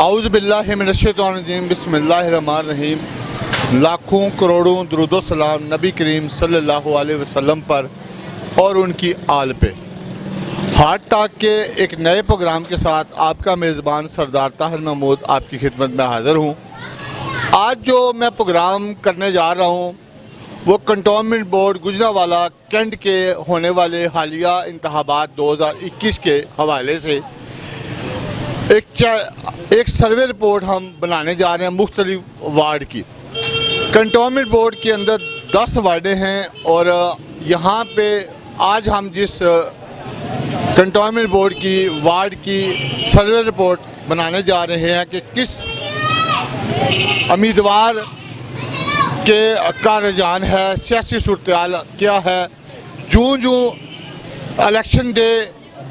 आऊज़ बिल्लाहि मिनश्शैतानिर्रजीम बिस्मिल्लाहिर्रहमानिर्रहीम। लाखों करोड़ों दुरूदो सलाम नबी करीम सल्लल्लाहु अलैहि वसल्लम पर और उनकी आल पे। हार्ट टॉक के एक नए प्रोग्राम के साथ आपका मेज़बान सरदार ताहिर महमूद आपकी खिदमत में हाज़िर हूँ। आज जो मैं प्रोग्राम करने जा रहा हूँ वो कंटोनमेंट बोर्ड गुजरांवाला कैंट के होने वाले हालिया इंतखाबात 2021 के हवाले से एक सर्वे रिपोर्ट हम बनाने जा रहे हैं मुख्तलिफ वार्ड की। कंटोनमेंट बोर्ड के अंदर 10 वार्डें हैं और यहाँ पे आज हम जिस कंटोनमेंट बोर्ड की वार्ड की सर्वे रिपोर्ट बनाने जा रहे हैं कि किस उम्मीदवार के का रुझान है, सियासी सूरत-ए-हाल क्या है। जूँ इलेक्शन डे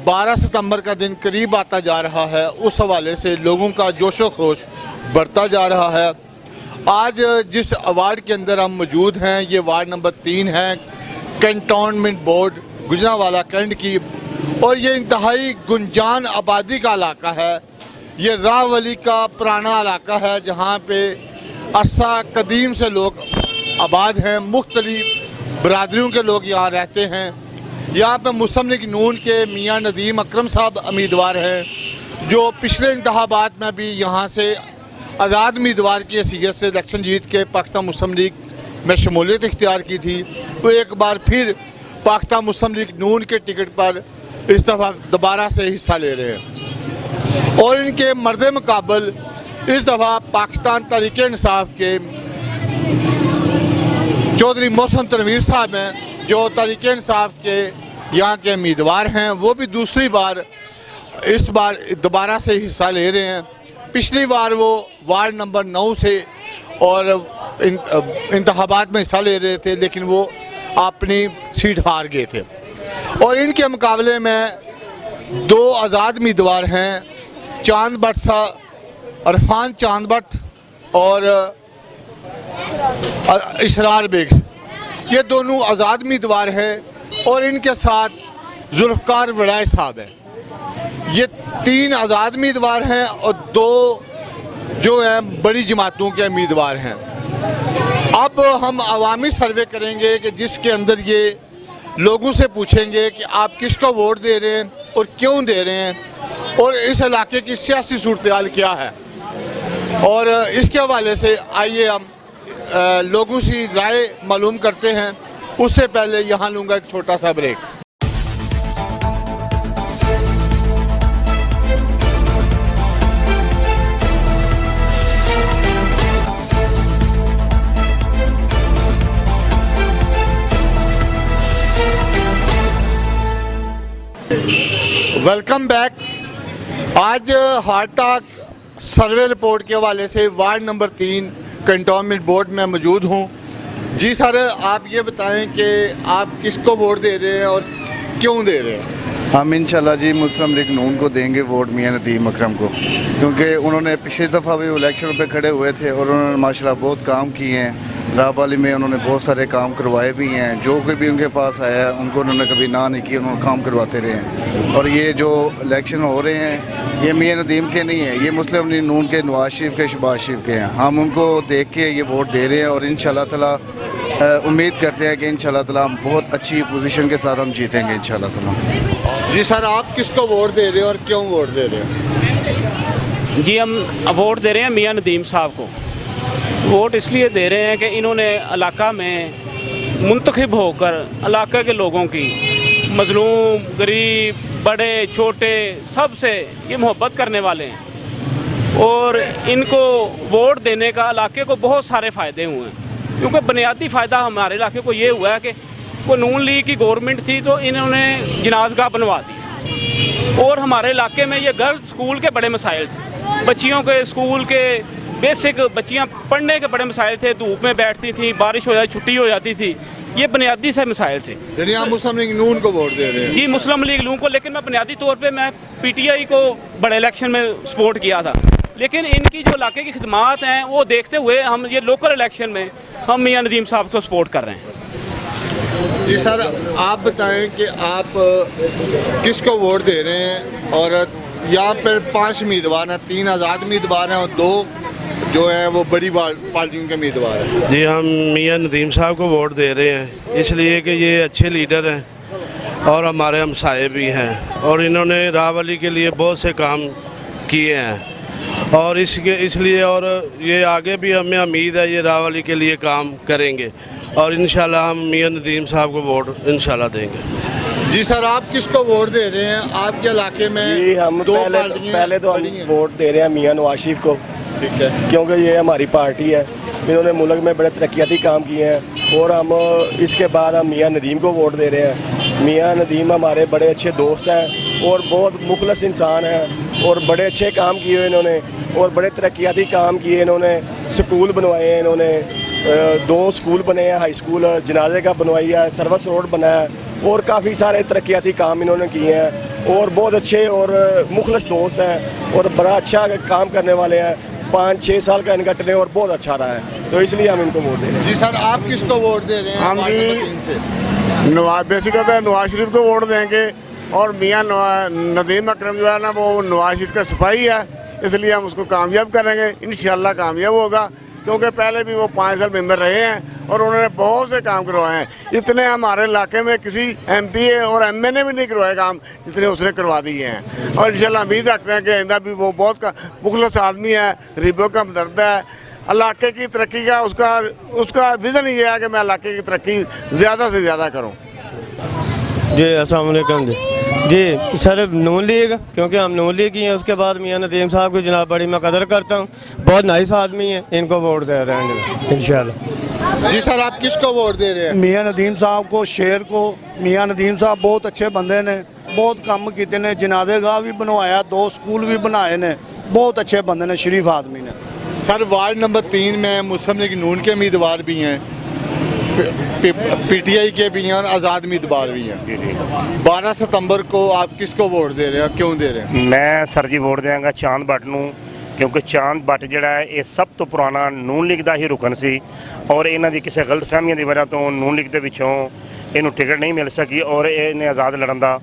12 सितंबर का दिन करीब आता जा रहा है, उस हवाले से लोगों का जोशो खरोश बढ़ता जा रहा है। आज जिस वार्ड के अंदर हम मौजूद हैं ये वार्ड नंबर 3 है कंटोनमेंट बोर्ड गुजरांवाला कैंट की, और ये इंतहाई गुंजान आबादी का इलाका है। ये राहवली का पुराना इलाका है जहाँ पे अरसा कदीम से लोग आबाद हैं, मुख्तलिफ बरादरियों के लोग यहाँ रहते हैं। यहाँ पे मुस्लिम लीग नून के मियाँ नदीम अकरम साहब उम्मीदवार हैं जो पिछले इंतखाबात में भी यहाँ से आज़ाद उम्मीदवार की हैसियत से इलेक्शन जीत के पाकिस्तान मुस्लिम लीग में शमूलियत इख्तियार की थी। वो एक बार फिर पाकिस्तान मुस्लिम लीग नून के टिकट पर इस दफ़ा दोबारा से हिस्सा ले रहे हैं, और इनके मर्द मुकाबल इस दफ़ा पाकिस्तान तहरीक इंसाफ के चौधरी मोहसिन तनवीर साहब हैं जो तहरीक इंसाफ के यहाँ के उम्मीदवार हैं। वो भी दूसरी बार इस बार दोबारा से हिस्सा ले रहे हैं। पिछली बार वो वार्ड नंबर 9 से और इंतखाबात में हिस्सा ले रहे थे, लेकिन वो अपनी सीट हार गए थे। और इनके मुकाबले में 2 आज़ाद उम्मीदवार हैं, चांद भट्ट साहब, अरफान चांद भट्ट और इसरार बेग। ये दोनों आज़ाद उम्मीदवार हैं और इनके साथ जुल्फ़कार वड़ाई साहब हैं। ये 3 आज़ाद उम्मीदवार हैं और 2 जो हैं बड़ी जमातों के उम्मीदवार हैं। अब हम अवामी सर्वे करेंगे कि जिसके अंदर ये लोगों से पूछेंगे कि आप किसको वोट दे रहे हैं और क्यों दे रहे हैं, और इस इलाके की सियासी सूरत-ए-हाल क्या है। और इसके हवाले से आइए हम लोगों से राय मालूम करते हैं। उससे पहले यहाँ लूँगा एक छोटा सा ब्रेक। Welcome back. आज हार्ट टॉक सर्वे रिपोर्ट के हवाले से वार्ड नंबर 3 कंटोनमेंट बोर्ड में मौजूद हूँ। जी सर, आप ये बताएं कि आप किसको वोट दे रहे हैं और क्यों दे रहे हैं। हम इंशाल्लाह जी मुस्लिम लीग नून को देंगे वोट, मियाँ नदीम अकरम को, क्योंकि उन्होंने पिछली दफ़ा भी इलेक्शन पे खड़े हुए थे और उन्होंने माशाल्लाह बहुत काम किए हैं। राहवाली में उन्होंने बहुत सारे काम करवाए भी हैं। जो कोई भी उनके पास आया है उनको उन्होंने कभी ना नहीं की, उन्होंने काम करवाते रहे हैं। और ये जो इलेक्शन हो रहे हैं ये मियाँ नदीम के नहीं है, ये मुस्लिम लीग नून के नवाज शरीफ के, शहबाज शरीफ के हैं। हम उनको देख के ये वोट दे रहे हैं और इंशाल्लाह ताला उम्मीद करते हैं कि इंशाल्लाह ताला हम बहुत अच्छी पोजीशन के साथ हम जीतेंगे इंशाल्लाह ताला। जी सर, आप किसको वोट दे रहे हैं और क्यों वोट दे रहे हैं। जी, हम वोट दे रहे हैं मियाँ नदीम साहब को। वोट इसलिए दे रहे हैं कि इन्होंने इलाका में मुंतखब होकर इलाका के लोगों की, मजलूम, गरीब, बड़े छोटे, सब से ये मोहब्बत करने वाले हैं और इनको वोट देने का इलाके को बहुत सारे फ़ायदे हुए हैं। क्योंकि बुनियादी फ़ायदा हमारे इलाके को ये हुआ है कि कोई नून लीग की गवर्नमेंट थी तो इन्होंने जनाज़गाह बनवा दी, और हमारे इलाके में ये गर्ल्स स्कूल के बड़े मसाइल थे, बच्चियों के स्कूल के बेसिक बच्चियां पढ़ने के बड़े मसाइल थे, धूप में बैठती थी, बारिश हो जाती, छुट्टी हो जाती थी, ये बुनियादी से मसाइल थे। यानी आप मुस्लिम लीग नून को वोट दे रहे हैं। जी, मुस्लिम लीग नून को, लेकिन मैं बुनियादी तौर पे मैं PTI को बड़े इलेक्शन में सपोर्ट किया था, लेकिन इनकी जो इलाके की खिदमात हैं वो देखते हुए हम ये लोकल इलेक्शन में हम मियाँ नदीम साहब को सपोर्ट कर रहे हैं। जी सर, आप बताएं कि आप किसको वोट दे रहे हैं और यहाँ पर 5 उम्मीदवार हैं, 3 आज़ाद उम्मीदवार हैं और 2 जो है वो बड़ी पार्टियों के उम्मीदवार हैं। जी, हम मियां नदीम साहब को वोट दे रहे हैं इसलिए कि ये अच्छे लीडर हैं और हमारे हमसाये भी हैं और इन्होंने रावली के लिए बहुत से काम किए हैं और इसलिए और ये आगे भी हमें उम्मीद है ये रावली के लिए काम करेंगे और इंशाल्लाह हम मियां नदीम साहब को वोट इंशाल्लाह देंगे। जी सर, आप किसको वोट दे रहे हैं? आपके इलाके में जी हम पहले तो हम वोट दे रहे हैं मियां नवाज शरीफ को, ठीक है, क्योंकि ये हमारी पार्टी है, इन्होंने मुल्क में बड़े तरक्याती काम किए हैं। और हम इसके बाद हम मियां नदीम को वोट दे रहे हैं। मियां नदीम हमारे बड़े अच्छे दोस्त हैं और बहुत मुखलस इंसान हैं और बड़े अच्छे काम किए इन्होंने और बड़े तरक्याती काम किए इन्होंने। स्कूल बनवाए हैं इन्होंने, 2 स्कूल बने हैं, हाई स्कूल जनाजे का बनवाई है, सर्विस रोड बना है और काफ़ी सारे तरक्याती काम इन्होंने किए हैं और बहुत अच्छे और मुखलस दोस्त हैं और बड़ा अच्छा काम करने वाले हैं। 5-6 साल का इनका टेन्योर और बहुत अच्छा रहा है, तो इसलिए हम इनको वोट दे रहे हैं। जी सर, आप किसको वोट दे रहे हैं? हम वार्ड जी नंबर 3 से नवाज बेसिकली तो नवाज शरीफ को वोट देंगे और मियां नदीम अकरम जो है ना वो नवाज शरीफ का सिपाही है, इसलिए हम उसको कामयाब करेंगे, इंशाल्लाह कामयाब होगा। क्योंकि पहले भी वो 5 साल मेंबर रहे हैं और उन्होंने बहुत से काम करवाए हैं। इतने हमारे इलाके में किसी MP और MA ने भी नहीं करवाए काम जितने उसने करवा दिए हैं और इंशाल्लाह उम्मीद रखते हैं कि आइंदा भी वो बहुत मुखलस आदमी है, गरीबों का हमदर्द है। इलाके की तरक्की का उसका विज़न ये है कि मैं इलाके की तरक्की ज़्यादा से ज़्यादा करूँ। जी अस्सलाम वालेकुम जी सर, नून लीग, क्योंकि हम नून लीग ही हैं। उसके बाद मियां नदीम साहब की जनाब बड़ी मैं कदर करता हूँ, बहुत नाइस आदमी है, इनको वोट दे रहे हैं इंशाल्लाह। जी सर, आप किसको वोट दे रहे हैं? मियां नदीम साहब को, शेर को। मियां नदीम साहब बहुत अच्छे बंदे ने, बहुत काम किए ने, जनाजे गाह भी बनवाया, 2 स्कूल भी बनाए ने, बहुत अच्छे बंदे ने, शरीफ आदमी ने। सर, वार्ड नंबर 3 में मुस्लिम लीग नून के उम्मीदवार भी हैं, PTI के भी हैं और आज़ाद उम्मीदवार भी हैं। 12 सितंबर को आप किसको वोट दे रहे हैं, क्यों दे रहे हैं? मैं सर जी वोट देंगा चांद भट्ट ਨੂੰ, ਕਿਉਂਕਿ ਚਾਂਦ ਭੱਟ ਜਿਹੜਾ ਹੈ ਇਹ ਸਭ ਤੋਂ ਪੁਰਾਣਾ ਨੂਨ ਲੀਗ ਦਾ ਹੀ ਰੁਕਨ ਸੀ ਔਰ ਇਹਨਾਂ ਦੀ ਕਿਸੇ ਗਲਤਫਹਿਮੀਆਂ ਦੀ ਵਜ੍ਹਾ ਤੋਂ ਨੂਨ ਲੀਗ ਦੇ ਵਿੱਚੋਂ ਇਹਨੂੰ ਟਿਕਟ ਨਹੀਂ ਮਿਲ ਸਕੀ ਔਰ ਇਹਨੇ ਆਜ਼ਾਦ ਲੜਨ ਦਾ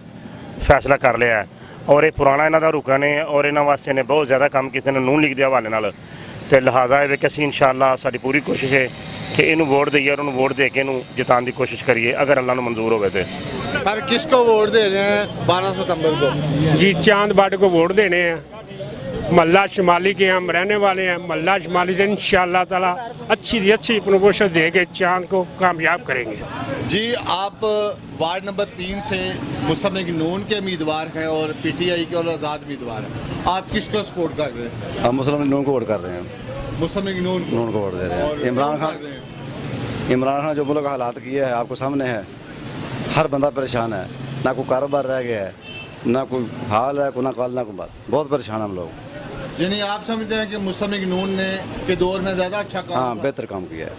ਫੈਸਲਾ ਕਰ ਲਿਆ ਹੈ ਔਰ ਇਹ ਪੁਰਾਣਾ ਇਹਨਾਂ ਦਾ ਰੁਕਨ ਹੈ ਔਰ ਇਹਨਾਂ ਵਾਸਤੇ ਨੇ ਬਹੁਤ ਜ਼ਿਆਦਾ ਕੰਮ ਕੀਤੇ ਨੇ ਨੂਨ ਲੀਗ ਦੇ ਹਵਾਲੇ ਨਾਲ। ਤੇ ਲਿਹਾਜ਼ਾ ਇਹ ਕਿ ਅਸੀਂ ਇਨਸ਼ਾਅੱਲਾ ਸਾਡੀ ਪੂਰੀ ਕੋਸ਼ਿਸ਼ ਹੈ ਕਿ ਇਹਨੂੰ ਵੋਟ ਦਈਏ ਔਰ ਉਹਨੂੰ ਵੋਟ ਦੇ ਕੇ ਇਹਨੂੰ ਜਿਤਾਉਣ ਦੀ ਕੋਸ਼ਿਸ਼ ਕਰੀਏ ਅਗਰ ਅੱਲਾਹ ਨੂੰ ਮਨਜ਼ੂਰ ਹੋਵੇ ਤੇ। सर, किसको वोट दे रहे हैं 12 सितंबर को? जी चांद बाट को वोट देने हैं। मल्ला शुमाली के हम रहने वाले हैं। मल्ला शुमाली से इंशाअल्लाह ताला अच्छी प्रमोशन दे के चांद को कामयाब करेंगे। जी, आप वार्ड नंबर 3 से मुस्लिम लीग नून के उम्मीदवार हैं और PTI के और आज़ाद उम्मीदवार हैं। आप किसको सपोर्ट कर रहे हैं? हम मुस्लिम लीग नून को वोट कर रहे हैं। मुस्लिम लीग नून नून को वोट दे रहे और हैं। इमरान क्यों कर रहे हैं? खान जो मुल्क हालात किए हैं आपको सामने है, हर बंदा परेशान है, ना कोई कारोबार रह गया है, ना कोई हाल है, ना कल, ना कोई बात, बहुत परेशान हम लोग। यानी आप समझते हैं कि मुस्लिम लीग नून ने के दौर में ज़्यादा अच्छा काम हाँ, हुआ? बेहतर काम किया है।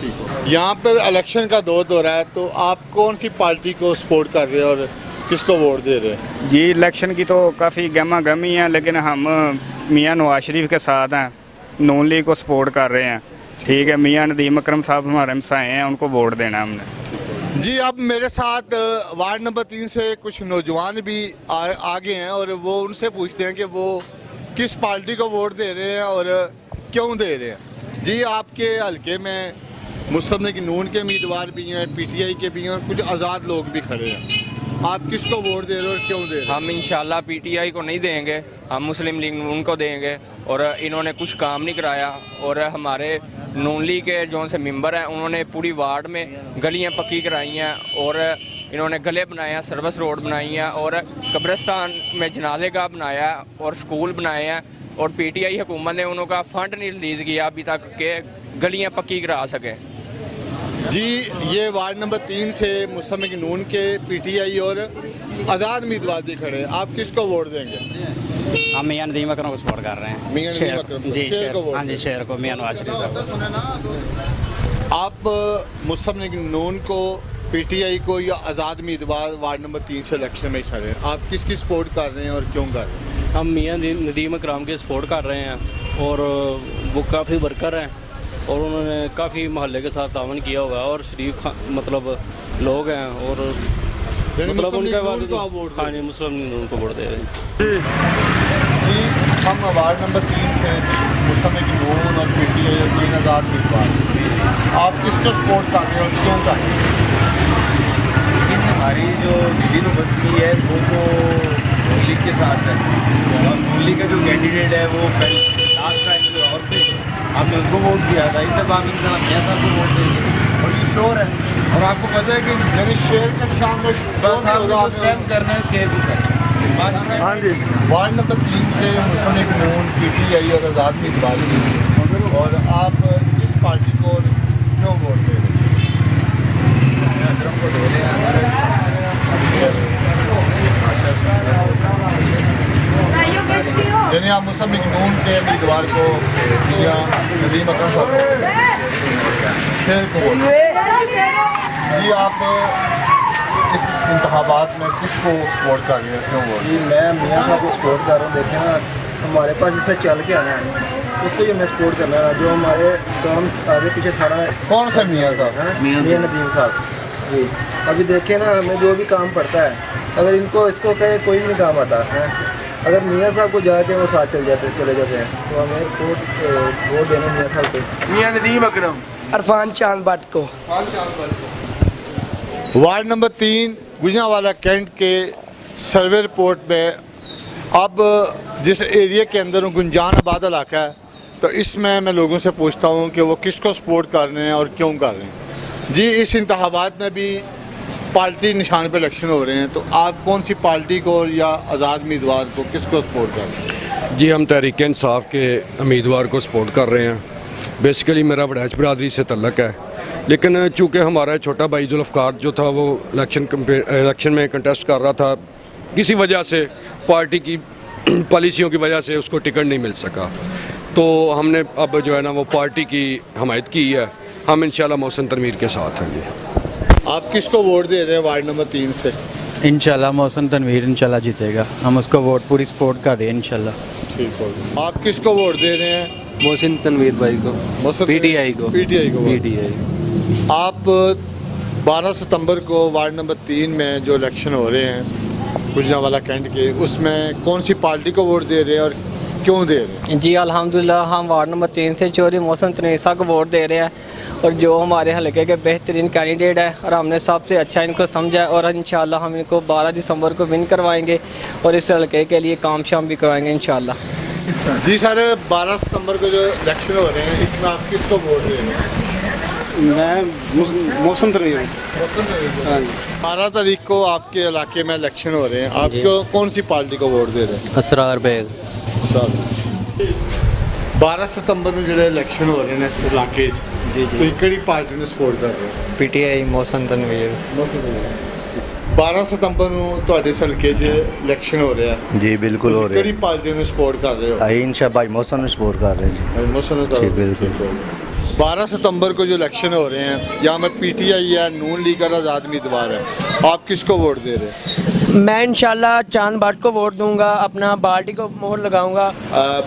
ठीक है। यहाँ पर इलेक्शन का दौर हो रहा है, तो आप कौन सी पार्टी को सपोर्ट कर रहे हैं और किसको वोट दे रहे हैं? जी इलेक्शन की तो काफ़ी गहमा गहमी है, लेकिन हम मियां नवाज शरीफ के साथ हैं, नून लीग को सपोर्ट कर रहे हैं। ठीक है, मियां नदीम अकरम साहब हमारे हमसाए हैं, उनको वोट देना हमने। जी, अब मेरे साथ वार्ड नंबर 3 से कुछ नौजवान भी आगे हैं और वो उनसे पूछते हैं कि वो किस पार्टी को वोट दे रहे हैं और क्यों दे रहे हैं। जी, आपके हलके में मुस्लिम लीग नून के उम्मीदवार भी हैं, PTI के भी हैं और कुछ आज़ाद लोग भी खड़े हैं। आप किसको वोट दे रहे हो और क्यों दे रहे हो? हम इंशाल्लाह PTI को नहीं देंगे, हम मुस्लिम लीग नून को देंगे और इन्होंने कुछ काम नहीं कराया और हमारे नून लीग के जो से मेंबर हैं उन्होंने पूरी वार्ड में गलियां पक्की कराई हैं और इन्होंने गले बनाए हैं, सर्विस रोड बनाई हैं और कब्रिस्तान में जनाजे गाह बनाया और स्कूल बनाए हैं और PTI हुकूमत ने उनका फ़ंड नहीं रिलीज़ किया अभी तक के गलियां पक्की करा सके। जी, ये वार्ड नंबर 3 से मुस्लिम लीग नून के PTI और आज़ाद उम्मीदवार भी खड़े हैं। आप किसको वोट देंगे? हम मियां नदीम अकरम को सपोर्ट कर रहे हैं। मियां नदीम अकरम जी, शेर को वोट? हाँ जी, शेर को, मियां नवाज शरीफ साहब। आप मुस्लिम लीग नून को, PTI को या आज़ाद उम्मीदवार वार्ड नंबर 3 से इलेक्शन में हिस्सा रहे हैं, आप किसकी सपोर्ट कर रहे हैं और क्यों कर रहे हैं? हम मियां नदीम अकरम के सपोर्ट कर रहे हैं और वो काफ़ी वर्कर हैं और उन्होंने काफ़ी मोहल्ले के साथ तावन किया होगा और शरीफ मतलब लोग हैं और मतलब उनके बाद हाँ जी मुस्लिम लीग नून को वोट दे रहे हैं। वार्ड नंबर 3 से मुस्तमिक नून और पीटीआई और 3 आज़ाद उम्मीदवार, आप किसको सपोर्ट कर रहे हो और क्यों कर रहे हो? हमारी जो दिल्ली यूनिवर्सिटी है वो तो नून लीग के साथ है, और नून लीग का जो कैंडिडेट है वो लास्ट टाइम जो और थे हमने उनको वोट किया था, इस सब आप मियाँ साहब को वोट देंगे और ये श्योर है। और आपको पता है कि मेरे शेर का शाम में बस आपको स्ट्रेंथ करना है शेर की सर। हाँ जी, वार्ड नंबर 3 से मुस्लिम नून पीटीआई और आज़ाद उम्मीदवार, और आप किस पार्टी को क्यों वोट दे रहे हैं? अकरम को दे रहे हैं। यानी आप मुस्लिम नून के उम्मीदवार को या नदीम अकरम साहब शेर को वोट जी, आप इस इंतखाबात में किसको सपोर्ट कर रहे हैं, क्यों वोट? जी मैं मियाँ साहब को सपोर्ट कर रहा हूँ। देखें ना, हमारे पास जिससे चल के आना है उसको ही हमें सपोर्ट करना है, जो हमारे काम आगे पीछे सारा। कौन सा मियाँ साहब? मियाँ नदीम साहब जी। अभी देखें ना, हमें जो भी काम पड़ता है, अगर इसको कहे कोई नहीं काम आता है, अगर मियाँ साहब को जाके वो साथ चले जाते हैं, तो हमें वोट देना मियाँ साहब को। मियाँ नदीम अकरम, अरफान चांद भट्ट को। वार्ड नंबर 3 गुजरांवाला कैंट के सर्वे रिपोर्ट में अब जिस एरिया के अंदर गुंजान आबाद इलाका है, तो इसमें मैं लोगों से पूछता हूँ कि वो किसको सपोर्ट कर रहे हैं और क्यों कर रहे हैं। जी, इस इंतखाबात में भी पार्टी निशान पे इलेक्शन हो रहे हैं, तो आप कौन सी पार्टी को या आज़ाद उम्मीदवार को किसको सपोर्ट कर रहे हैं? जी, हम तहरीक इंसाफ के उम्मीदवार को सपोर्ट कर रहे हैं। बेसिकली मेरा वड़ैच बरादरी से तल्लक है, लेकिन चूँकि हमारा छोटा भाई जुल्फ़कार जो था वो इलेक्शन में कंटेस्ट कर रहा था, किसी वजह से पार्टी की पॉलिसियों की वजह से उसको टिकट नहीं मिल सका, तो हमने अब जो है ना वो पार्टी की हमायत की है। हम इंशाल्लाह मोहसिन तनवीर के साथ हैं। जी, आप किसको वोट दे रहे हैं वार्ड नंबर 3 से? इंशाल्लाह मोहसिन तनवीर इंशाल्लाह जीतेगा, हम उसको वोट पूरी सपोर्ट कर रहे हैं इंशाल्लाह। ठीक हो। आप किसको वोट दे रहे हैं? मोहसिन तनवीर भाई को, पीटीआई को। पीटीआई। आप 12 सितंबर को वार्ड नंबर 3 में जो इलेक्शन हो रहे हैं गुजरांवाला कैंट के, उसमें कौन सी पार्टी को वोट दे रहे हैं और क्यों दे रहे हैं? जी अल्हम्दुलिल्लाह, हम वार्ड नंबर 3 से चौधरी मोहसिन तनवीर साहब को वोट दे रहे हैं, और जो हमारे हलके के बेहतरीन कैंडिडेट है, और हमने सबसे अच्छा इनको समझा है, और इंशाल्लाह हम इनको 12 दिसंबर को विन करवाएंगे और इस हलके के लिए काम शाम भी करवाएंगे इंशाल्लाह। जी सर, 12 सितंबर को जो इलेक्शन हो रहे हैं इसमें आप किसको वोट दे रहे हैं? मैं मोहसिन तनवीर। हाँ जी। 12 तारीख को आपके इलाके में इलेक्शन हो रहे हैं, आप कौन सी पार्टी को वोट दे रहे हैं? असरार बेग। 12 सितंबर में जो इलेक्शन हो रहे हैं इस इलाके जी तो किहड़ी पार्टी ने सपोर्ट कर रहे हैं? पीटीआई मोहसिन तनवीर। 12 सितंबर ਨੂੰ ਤੁਹਾਡੇ ਹਲਕੇ 'ਚ ਇਲੈਕਸ਼ਨ ਹੋ ਰਿਹਾ ਹੈ जी बिल्कुल हो रहा ਕਿਹੜੀ ਪਾਰਟੀ ਨੂੰ ਸਪੋਰਟ ਕਰ ਰਹੇ ਹੋ? है इंशा भाई मोहसिन ने सपोर्ट कर रहे हैं। मोहसिन जी बिल्कुल। 12 सितंबर को जो इलेक्शन हो रहे हैं यहाँ में पीटीआई है, नून लीग और आज़ाद उम्मीदवार है, आप किसको वोट दे रहे हैं? मैं इंशाल्लाह चांद भट्ट को वोट दूंगा, अपना बाल्टी को मोहर लगाऊंगा।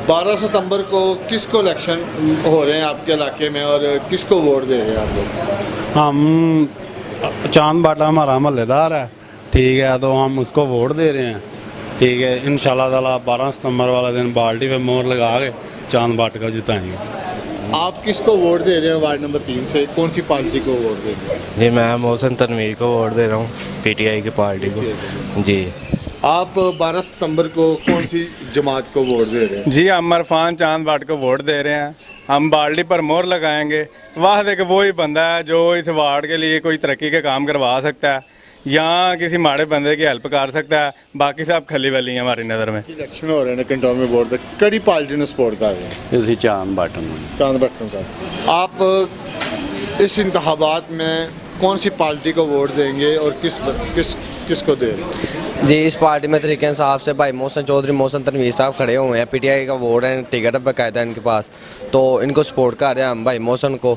12 सितंबर को किसको इलेक्शन हो रहे हैं आपके इलाके में और किसको वोट दे रहे हैं आप लोग? हम चांद भट्ट हमारा महल्लेदार है, ठीक है, तो हम उसको वोट दे रहे हैं। ठीक है, इंशाल्लाह ताला 12 सितंबर वाला दिन बाल्टी पे मोहर लगा के चांद भट्ट को जिताएंगे। आप किसको वोट दे रहे हैं वार्ड नंबर 3 से, कौन सी पार्टी को वोट दे रहे हैं? जी मैं मोहसिन तनवीर को वोट दे रहा हूँ, पीटीआई की पार्टी को। जी आप 12 सितंबर को कौन सी जमात को वोट दे रहे हैं? जी हम इरफान चांद भट्ट को वोट दे रहे हैं। हम बाल्टी पर मोहर लगाएंगे। वाह देख वो ही बंदा है जो इस वार्ड के लिए कोई तरक्की के काम करवा सकता है या किसी माड़े बंदे की हेल्प कर सकता है, बाकी सब खली वली हैं हमारी नज़र में। इलेक्शन हो रहे हैं कंटोनमेंट बोर्ड तक, कड़ी पार्टी ने सपोर्ट कर रहे हैं? इसी चांद भट्ट का। आप इस इंतखाबात में कौन सी पार्टी को वोट देंगे और किसको दे रहे हैं? जी इस पार्टी में तरीके इंसाफ से भाई मोहसिन चौधरी मोहसिन तनवीर साहब खड़े हुए हैं, पीटीआई का वोट है, टिकट है बाकायदा इनके पास, तो इनको सपोर्ट कर रहे हैं हम भाई मोहसिन को,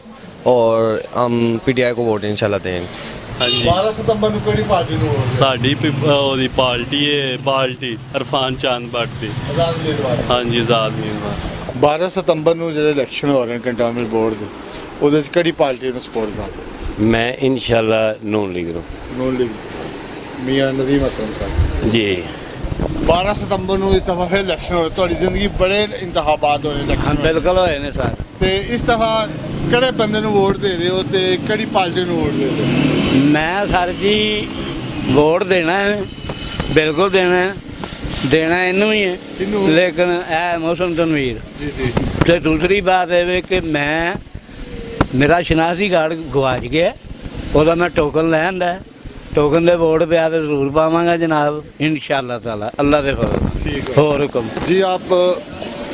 और हम पीटीआई को वोट इंशाल्लाह देंगे। 12 सितंबर ਨੂੰ ਕਿਹੜੀ ਪਾਰਟੀ ਨੂੰ ਵੋਟ? ਸਾਡੀ ਉਹਦੀ ਪਾਰਟੀ ਹੈ, ਪਾਰਟੀ ਇਰਫਾਨ ਚਾਂਦ ਭੱਟ ਦੀ। ਆਜ਼ਾਦ ਉਮੀਦਵਾਰ। ਹਾਂਜੀ ਆਜ਼ਾਦ ਉਮੀਦਵਾਰ। 12 ਸਿਤੰਬਰ ਨੂੰ ਜਿਹੜੇ ਇਲੈਕਸ਼ਨ ਹੋ ਰਹੇ ਨੇ ਕੰਟੋਨਮੈਂਟ ਬੋਰਡ ਦੇ, ਉਹਦੇ 'ਚ ਕਿਹੜੀ ਪਾਰਟੀ ਨੂੰ ਸਪੋਰਟ ਕਰਦੇ? मैं इंशाल्लाह नून लीग नून लीग मियां नदीम अकरम साहब जी। 12 ਸਤੰਬਰ ਨੂੰ ਇਸ ਦਫਾ ਫਿਰ ਇਲੈਕਸ਼ਨ ਹੋ ਰਿਹਾ, ਤੁਹਾਡੀ ਜ਼ਿੰਦਗੀ ਬੜੇ ਇੰਤਖਾਬਾਤ ਹੋ ਰਹੇ ਇਲੈਕਸ਼ਨ ਬਿਲਕੁਲ ਹੋਏ ਨੇ ਸਰ। ਤੇ ਇਸ ਦਫਾ ਕਿਹੜੇ ਬੰਦੇ ਨੂੰ ਵੋਟ ਦੇ ਰਹੇ ਹੋ ਤੇ ਕਿਹੜੀ ਪਾਰਟੀ ਨੂੰ ਵੋਟ ਦੇ ਰਹੇ ਹੋ? ਮੈਂ ਸਰ ਜੀ ਵੋਟ ਦੇਣਾ ਹੈ, ਬਿਲਕੁਲ ਦੇਣਾ ਇਹਨੂੰ ਹੀ ਹੈ, ਲੇਕਿਨ ਇਹ ਮੌਸਮ ਤਨਵੀਰ ਜੀ ਜੀ। ਤੇ ਦੂਸਰੀ ਬਾਤ ਇਹ ਵੇ ਕਿ ਮੇਰਾ ਸ਼ਨਾਖਤੀ ਕਾਰਡ ਗਵਾਚ ਗਿਆ, ਉਹਦਾ ਮੈਂ ਟੋਕਨ ਲੈਣ ਦਾ, टोकन दे वोट पे तो जरूर पावांगा जनाब, इंशाअल्लाह ताला, अल्लाह दे फजल और हुक्म। जी आप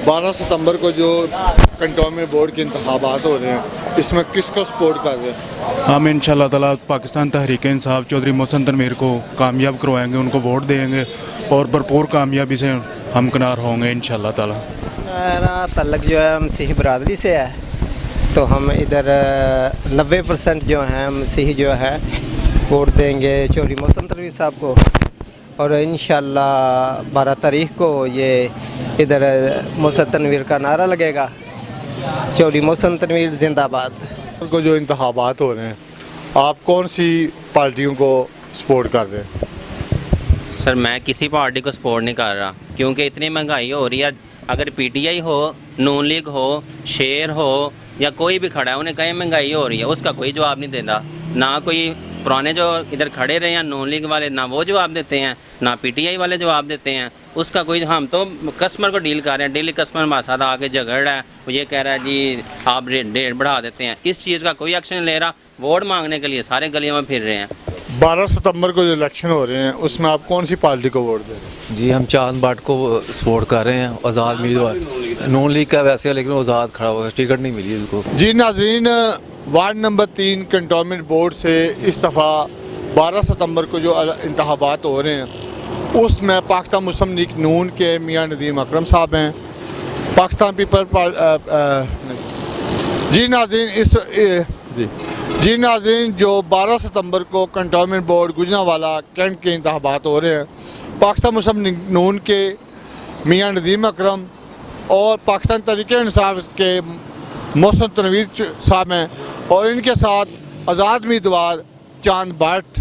12 सितंबर को जो कंटोनमेंट बोर्ड के इंतखाबात हो रहे हैं, इसमें किसको सपोर्ट कर रहे हैं? हम इंशाअल्लाह ताला पाकिस्तान तहरीक इंसाफ चौधरी मोहसिन तनवीर को कामयाब करवाएंगे, उनको वोट देंगे और भरपूर कामयाबी से हम किनार होंगे इंशाअल्लाह ताला। मेरा तल्लक जो है मसीही बरादरी से है, तो हम इधर 90% जो हैं मसीही जो है वोट देंगे चौधरी मोहसिन तनवीर साहब को, और इंशाअल्लाह 12 तारीख को ये इधर मोहसिन तनवीर का नारा लगेगा, चौधरी मोहसिन तनवीर जिंदाबाद। को जो इंतखाबात हो रहे हैं, आप कौन सी पार्टियों को सपोर्ट कर रहे हैं? सर मैं किसी पार्टी को सपोर्ट नहीं कर रहा, क्योंकि इतनी महंगाई हो रही है। अगर पीटीआई हो, नून लीग हो, शेर हो या कोई भी खड़ा है, उन्हें कहीं महंगाई हो रही है, उसका कोई जवाब नहीं देता। ना कोई पुराने जो इधर खड़े रहे हैं नून लीग वाले, ना वो जवाब देते हैं, ना पीटीआई वाले जवाब देते हैं उसका कोई। हम तो कस्टमर को डील कर रहे हैं, डेली कस्टमर हमारे साथ आके झगड़ रहा है, वो ये कह रहा है जी आप रेट बढ़ा देते हैं, इस चीज़ का कोई एक्शन ले रहा। वोट मांगने के लिए सारे गलियों में फिर रहे हैं। 12 सितंबर को जो इलेक्शन हो रहे हैं, उसमें आप कौन सी पार्टी को वोट दे रहे हैं? जी हम चांद बाट को सपोर्ट कर रहे हैं, आज़ाद उम्मीदवार, नून लीग का वैसे है लेकिन आज़ाद खड़ा हुआ है, टिकट नहीं मिली उनको। जी नाज़रीन, वार्ड नंबर 3 कंटोनमेंट बोर्ड से इस दफ़ा 12 सितंबर को जो इंतखाबात हो रहे हैं, उसमें पाकिस्तान मुस्लिम लीग नून के मियाँ नदीम अकरम साहब हैं, पाकिस्तान जी नाज़रीन जी नाज़रीन, जो 12 सितंबर को कंटोनमेंट बोर्ड गुजरांवाला कैंट के इंतखाबात हो रहे हैं, पाकिस्तान मुस्लिम लीग नून के मियाँ नदीम अकरम और पाकिस्तान तहरीक इंसाफ के मोहसिन तनवीर साहब हैं, और इनके साथ आज़ाद उम्मीदवार चांद भट्ट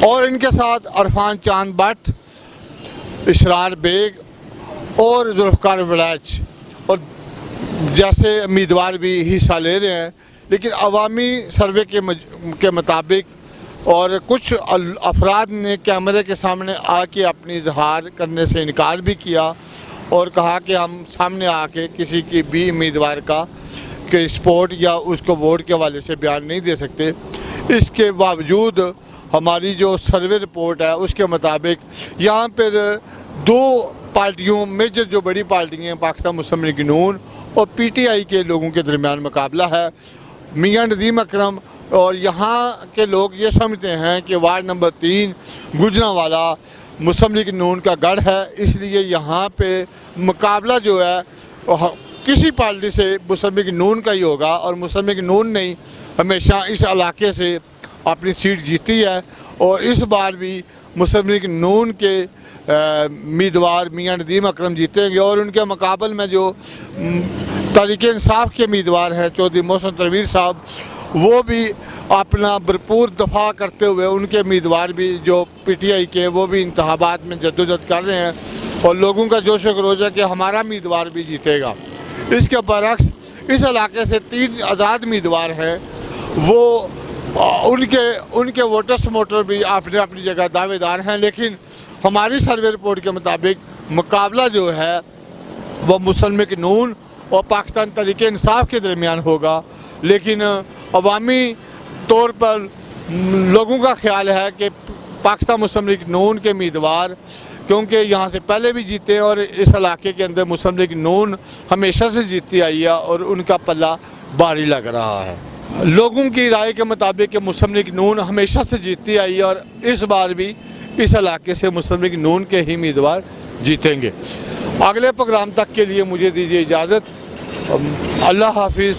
और इनके साथ अरफान चांद भट्ट, इशरार बेग और जुल्फ़कार वड़ैच और जैसे उम्मीदवार भी हिस्सा ले रहे हैं। लेकिन अवामी सर्वे के मुताबिक और कुछ अफराद ने कैमरे के सामने आके अपनी इजहार करने से इनकार भी किया और कहा कि हम सामने आके किसी की भी उम्मीदवार का के सपोर्ट या उसको वोट के हवाले से बयान नहीं दे सकते। इसके बावजूद हमारी जो सर्वे रिपोर्ट है उसके मुताबिक यहाँ पर 2 पार्टियों मेजर जो बड़ी पार्टियाँ हैं, पाकिस्तान मुस्लिम लीग नून और पीटीआई के लोगों के दरमियान मुकाबला है। मियाँ नदीम अकरम और यहाँ के लोग ये समझते हैं कि वार्ड नंबर 3 गुजरांवाला मुस्लिम लीग नून का गढ़ है, इसलिए यहाँ पे मुकाबला जो है किसी पार्टी से मुस्लिम लीग नून का ही होगा, और मुस्लिम लीग नून ने हमेशा इस इलाके से अपनी सीट जीती है, और इस बार भी मुस्लिम लीग नून के उम्मीदवार मियाँ नदीम अकरम जीतेंगे। और उनके मुकाबले में जो तहरीक इंसाफ के उम्मीदवार हैं चौधरी मोहसिन तनवीर साहब, वो भी अपना भरपूर दफा करते हुए, उनके उम्मीदवार भी जो पीटीआई के वो भी इंतखाबात में जद्दोजहद कर रहे हैं, और लोगों का जोश व खरोश है कि हमारा उम्मीदवार भी जीतेगा। इसके बरक्स इस इलाके से 3 आज़ाद उम्मीदवार हैं, वो उनके वोटर समोटर भी अपने अपनी जगह दावेदार हैं। लेकिन हमारी सर्वे रिपोर्ट के मुताबिक मुकाबला जो है वो मुस्लिम लीग नून और पाकिस्तान तहरीक इंसाफ के दरमियान होगा। लेकिन अवामी तौर पर लोगों का ख्याल है कि पाकिस्तान मुस्लिम लीग नून के उम्मीदवार, क्योंकि यहाँ से पहले भी जीते और इस इलाके के अंदर मुस्लिम लीग नून हमेशा से जीतती आई है और उनका पल्ला भारी लग रहा है। लोगों की राय के मुताबिक मुस्लिम लीग नून हमेशा से जीतती आई है, और इस बार भी इस इलाके से मुस्लिम लीग नून के ही उम्मीदवार जीतेंगे। अगले प्रोग्राम तक के लिए मुझे दीजिए इजाज़त। अल्लाह हाफिज़।